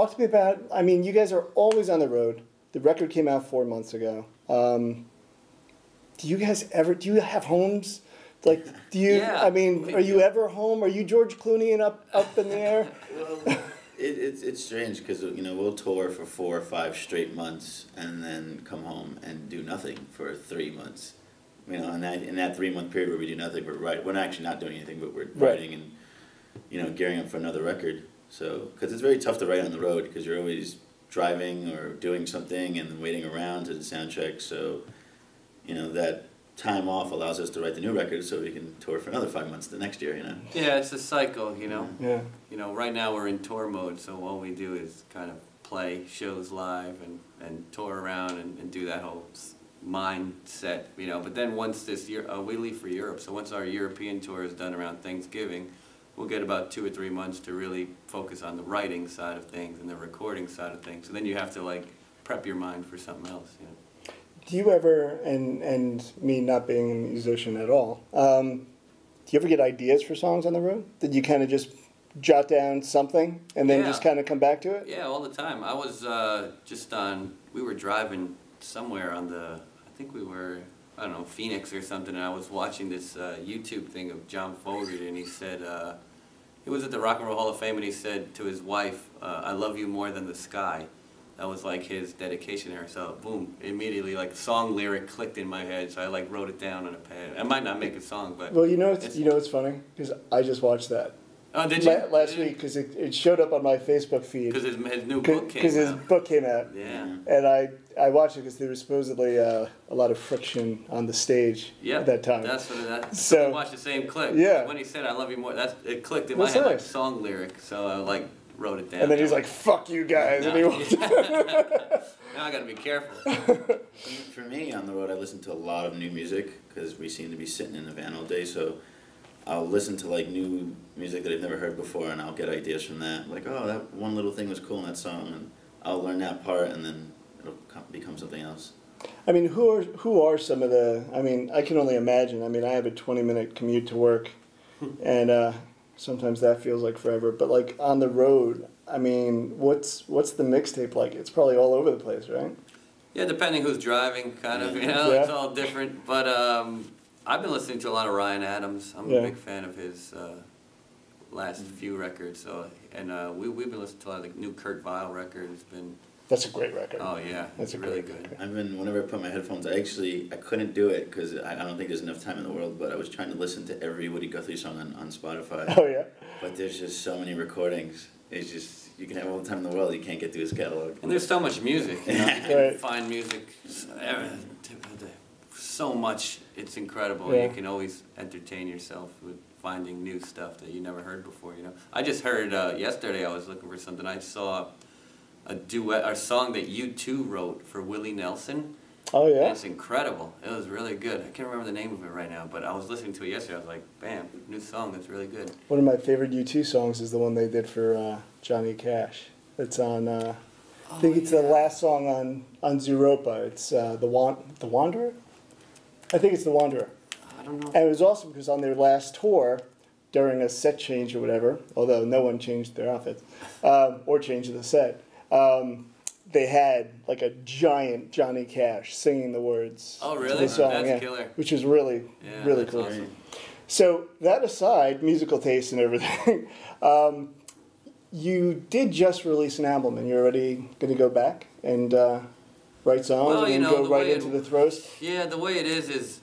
talk to me about, I mean, you guys are always on the road. The record came out 4 months ago. Do you guys ever, do you have homes? Like, do you, Yeah, I mean, are you ever home? Are you George Clooney and up in the air? Well, it's strange because, you know, we'll tour for 4 or 5 straight months and then come home and do nothing for 3 months. You know, in that 3-month period where we do nothing, we're actually not doing anything, but we're writing and, you know, gearing up for another record. So, because it's very tough to write on the road because you're always driving or doing something and then waiting around to the sound check. So, you know, that time off allows us to write the new record so we can tour for another 5 months the next year, you know. Yeah, it's a cycle, you know. Yeah. You know, right now we're in tour mode, so all we do is kind of play shows live and tour around and do that whole mindset, you know. But then once this year, we leave for Europe, so once our European tour is done around Thanksgiving, we'll get about 2 or 3 months to really focus on the writing side of things and the recording side of things. So then you have to, like, prep your mind for something else, you know. Do you ever, and me not being a musician at all, do you ever get ideas for songs on the road? Did you kind of just jot down something and then just kind of come back to it? Yeah, all the time. I was just on, we were driving somewhere on the, I think we were, I don't know, Phoenix or something, and I was watching this YouTube thing of John Fogerty, and he said, he was at the Rock and Roll Hall of Fame, and he said to his wife, I love you more than the sky. That was like his dedication to her. So boom, immediately like a song lyric clicked in my head. So I like wrote it down on a pad. I might not make a song, but well, you know what's funny because I just watched that. Oh, did you? Last week because it showed up on my Facebook feed. Because his new book came out. Because his book came out. Yeah. And I watched it because there was supposedly a lot of friction on the stage at that time. That's what that. So we watched the same clip. Yeah. When he said "I love you more," it clicked in my head like a song lyric. So I like wrote it down. And then he's like, "Fuck you guys," and he walked. Now I gotta be careful. For me, on the road, I listen to a lot of new music because we seem to be sitting in the van all day. So I'll listen to like new music that I've never heard before, and I'll get ideas from that. Like, oh, that one little thing was cool in that song, and I'll learn that part, and then it'll become something else. I mean, who are some of the? I mean, I can only imagine. I mean, I have a 20-minute commute to work, and sometimes that feels like forever. But like on the road, I mean, what's the mixtape like? It's probably all over the place, right? Yeah, depending who's driving, kind of. You know, it's all different. But I've been listening to a lot of Ryan Adams. I'm a big fan of his last few records. So, and we've been listening to a lot of the new Kurt Vile record. It's been. That's a great record. Oh yeah, that's really good. I've been, whenever I put my headphones, I couldn't do it because I don't think there's enough time in the world, but I was trying to listen to every Woody Guthrie song on Spotify. Oh yeah. But there's just so many recordings. It's just, you can have all the time in the world, you can't get through his catalog. And there's so much music, you know, you can find music, so much, it's incredible. You can always entertain yourself with finding new stuff that you never heard before, you know. I just heard, yesterday I was looking for something, I saw a song that U2 wrote for Willie Nelson. Oh yeah. It's incredible. It was really good. I can't remember the name of it right now, but I was listening to it yesterday. I was like, bam, new song. That's really good. One of my favorite U2 songs is the one they did for Johnny Cash. It's on. I think it's the last song on Zooropa. It's the Wanderer. I think it's the Wanderer. I don't know. And it was awesome because on their last tour, during a set change or whatever, although no one changed their outfits or changed the set. They had like a giant Johnny Cash singing the words to the song, That's killer. which is really cool. Awesome. So that aside, musical taste and everything, you did just release an album, and you're already going to go back and write songs and then go right into the throes. Yeah, the way it is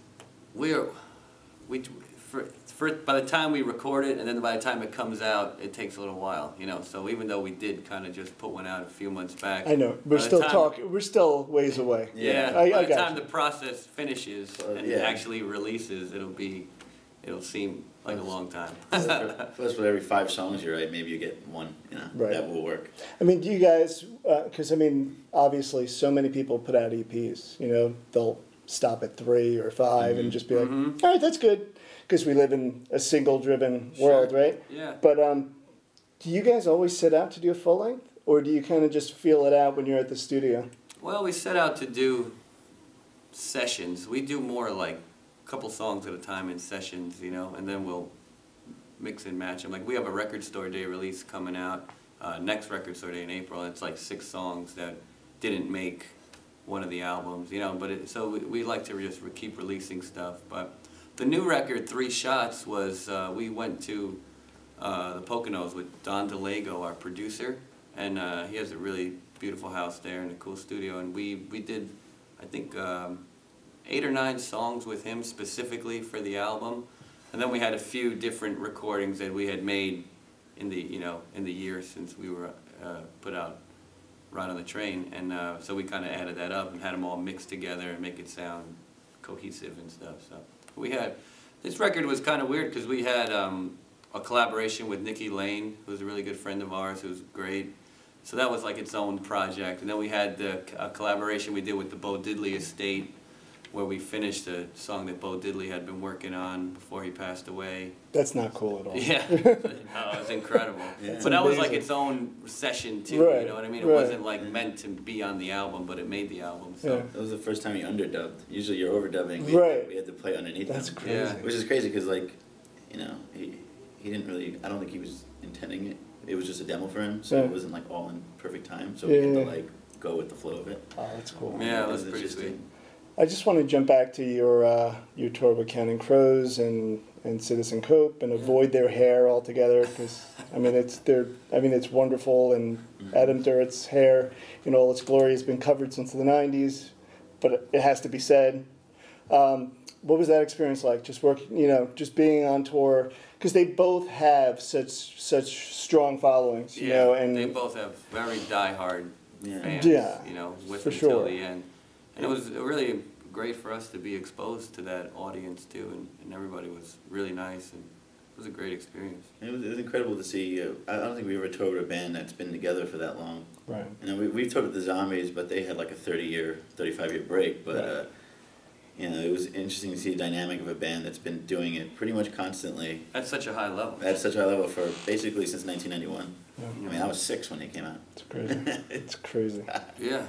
by the time we record it and then by the time it comes out, it takes a little while, you know. So even though we did kind of just put one out a few months back, I know we're still talking. We're still ways away. Yeah, by the time the process finishes and actually releases, it'll seem like a long time. Plus, for every 5 songs you write, maybe you get one, you know, that will work. I mean, do you guys? Because I mean, obviously, so many people put out EPs. You know, they'll stop at 3 or 5 and just be like, all right, that's good. Because we live in a single-driven world, right? Yeah. But do you guys always set out to do a full length, or do you kind of just feel it out when you're at the studio? Well, we set out to do sessions. We do more like a couple songs at a time in sessions, you know, and then we'll mix and match them. Like we have a Record Store Day release coming out next record sort of in April. And it's like 6 songs that didn't make one of the albums, you know. But so we like to just keep releasing stuff. But the new record, 3 Shots, was we went to the Poconos with Don DeLago, our producer, and he has a really beautiful house there and a cool studio. And we did, I think, 8 or 9 songs with him specifically for the album. And then we had a few different recordings that we had made in the year since we were put out Ride on the Train, and so we kind of added that up and had them all mixed together and make it sound cohesive and stuff. So we had, this record was kind of weird because we had a collaboration with Nikki Lane, who's a really good friend of ours, who's great. So that was like its own project. And then we had a collaboration we did with the Bo Diddley estate, where we finished a song that Bo Diddley had been working on before he passed away. That's not cool at all. Yeah, no, it was incredible. Yeah. But that was like its own session too, right, you know what I mean? It right. wasn't like meant to be on the album, but it made the album. So. Yeah. That was the first time you underdubbed. Usually you're overdubbing. Right. We had to play underneath That's them. crazy. Yeah. Which is crazy because, like, you know, he didn't really, I don't think he was intending it. It was just a demo for him, so Yeah. it wasn't like all in perfect time. So we had to like go with the flow of it. Oh, that's cool. Yeah, it was pretty sweet. I just want to jump back to your tour with Counting Crows and Citizen Cope and avoid their hair altogether, because I mean it's wonderful, and Adam Duritz' hair in all its glory has been covered since the 90s, but it has to be said. What was that experience like? Just working, just being on tour, because they both have such strong followings, you know, and they both have very diehard fans, with for them sure. till the end. And it was really great for us to be exposed to that audience too, and everybody was really nice, and it was a great experience. It was incredible to see. I don't think we ever toured with a band that's been together for that long. Right. We've toured with the Zombies, but they had like a 30-year, 35-year break. But Right. it was interesting to see the dynamic of a band that's been doing it pretty much constantly. At such a high level. At such a high level for basically since 1991. Yeah. I mean, I was 6 when they came out. It's crazy. It's crazy. Yeah.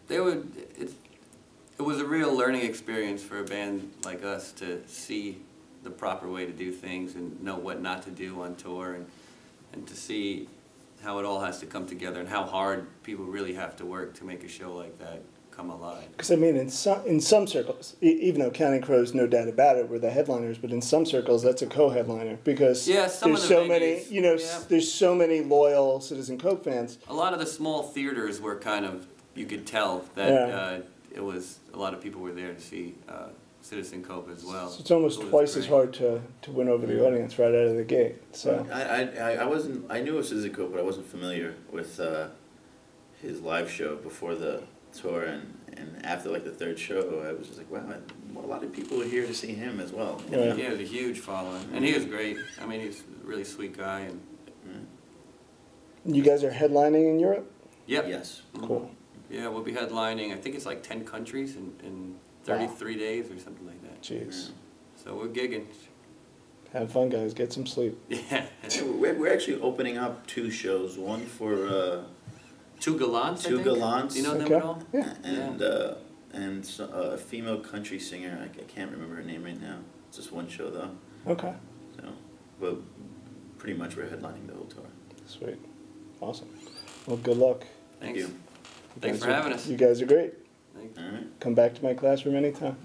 It was a real learning experience for a band like us to see the proper way to do things and know what not to do on tour, and to see how it all has to come together and how hard people really have to work to make a show like that come alive. Because I mean, in some circles, even though Counting Crows, no doubt about it, were the headliners, but in some circles that's a co-headliner, because there's so many, there's so many loyal Citizen Cope fans. A lot of the small theaters were kind of, you could tell that it was, a lot of people were there to see Citizen Cope as well. So it's almost twice as hard to win over the audience right out of the gate. So I knew of Citizen Cope, but I wasn't familiar with his live show before the tour, and after like the 3rd show, I was just like, wow, a lot of people are here to see him as well. Yeah. Yeah, he was a huge following, and he was great. I mean, he's a really sweet guy. And you guys are headlining in Europe? Yep. Yes. Cool. Yeah, we'll be headlining, I think it's like 10 countries in 33 days or something like that. Jeez. So we're gigging. Have fun, guys. Get some sleep. Yeah. We're actually opening up 2 shows. One for Two Gallants, Two Gallants. Do you know them Okay. at all? Yeah. And a female country singer. I can't remember her name right now. It's just one show though. Okay. So, but pretty much we're headlining the whole tour. Sweet. Awesome. Well, good luck. Thank you. Thanks for having us. You guys are great. Thanks. All right. Come back to my classroom anytime.